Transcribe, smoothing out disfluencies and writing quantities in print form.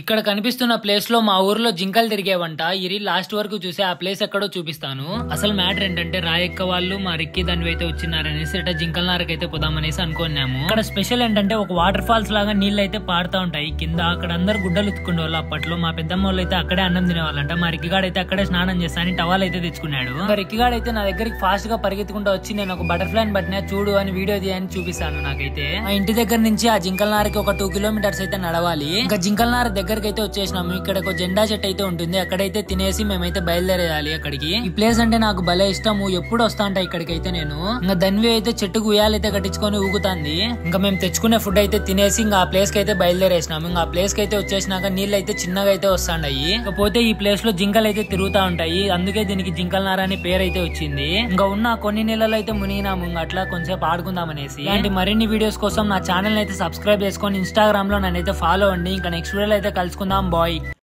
ఇక్కడ కనిపిస్తున్న ప్లేస్ లో మా ఊర్లో జింకలు తిరిగేవంట. ఈ రీల్ లాస్ట్ వరకు చూసి ఆ ప్లేస్ ఎక్కడో చూపిస్తాను. అసలు మ్యాటర్ ఏంటంటే రాయక్క వాళ్ళు మా రిక్కి దాని అయితే వచ్చినారనేసి ఇట్లా జింకల నారకైతే పోదామనేసి అనుకున్నాము. ఇక్కడ స్పెషల్ ఏంటంటే ఒక వాటర్ ఫాల్స్ లాగా నీళ్ళు అయితే పాడుతా ఉంటాయి కింద. అక్కడ అందరు గుడ్డలు ఉత్తుకునే వాళ్ళు అప్పట్లో. మా పెద్దమ్మ వాళ్ళు అయితే అక్కడే అన్నం తినేవాళ్ళంట. మా రిక్కిగాడు అయితే అక్కడే స్నానం చేస్తాను టవల్ అయితే తెచ్చుకున్నాడు. రిక్కిగాడు అయితే నా దగ్గరికి ఫాస్ట్ గా పరిగెత్తుకుంటూ వచ్చి నేను ఒక బటర్ఫ్లై పట్టినా చూడు అని వీడియో తీయని చూపిస్తాను. నాకైతే మా ఇంటి దగ్గర నుంచి ఆ జింకల నారకి ఒక 2 కిలోమీటర్స్ అయితే నడవాలి. ఇంకా జింకల నార దగ్గరికి అయితే వచ్చేసినాము. ఇక్కడ ఒక జెండా చెట్టు అయితే ఉంటుంది. అక్కడైతే తినేసి మేమైతే బయలుదేరేయాలి అక్కడికి. ఈ ప్లేస్ అంటే నాకు భలే ఇష్టము. ఎప్పుడు వస్తా ఉంటా ఇక్కడికైతే నేను. ఇంకా ధన్వి అయితే చెట్టుకు ఉయ్యాలైతే కట్టించుకొని ఊగుతాంది. ఇంకా మేము తెచ్చుకునే ఫుడ్ అయితే తినేసి ఇంకా ఆ ప్లేస్ కి అయితే బయలుదేరేసినాము. ఇంకా ఆ ప్లేస్ కి అయితే వచ్చేసినాక నీళ్ళు అయితే చిన్నగా అయితే వస్తాయి. ఇకపోతే ఈ ప్లేస్ లో జింకలు అయితే తిరుగుతా ఉంటాయి. అందుకే దీనికి జింకల నార అనే పేరు అయితే వచ్చింది. ఇంకా ఉన్న కొన్ని నీళ్ళలో అయితే మునిగినాము. ఇంకా అట్లా కొంచెం ఆడుకుందాం అనేసి. ఇలాంటి మరిన్ని వీడియోస్ కోసం నా ఛానల్ అయితే సబ్స్క్రైబ్ చేసుకొని ఇన్స్టాగ్రామ్ లో నన్ను అయితే ఫాలో అండి. ఇంకా నెక్స్ట్ వీడియోలో అయితే కలుసుకుందాం. బాయ్.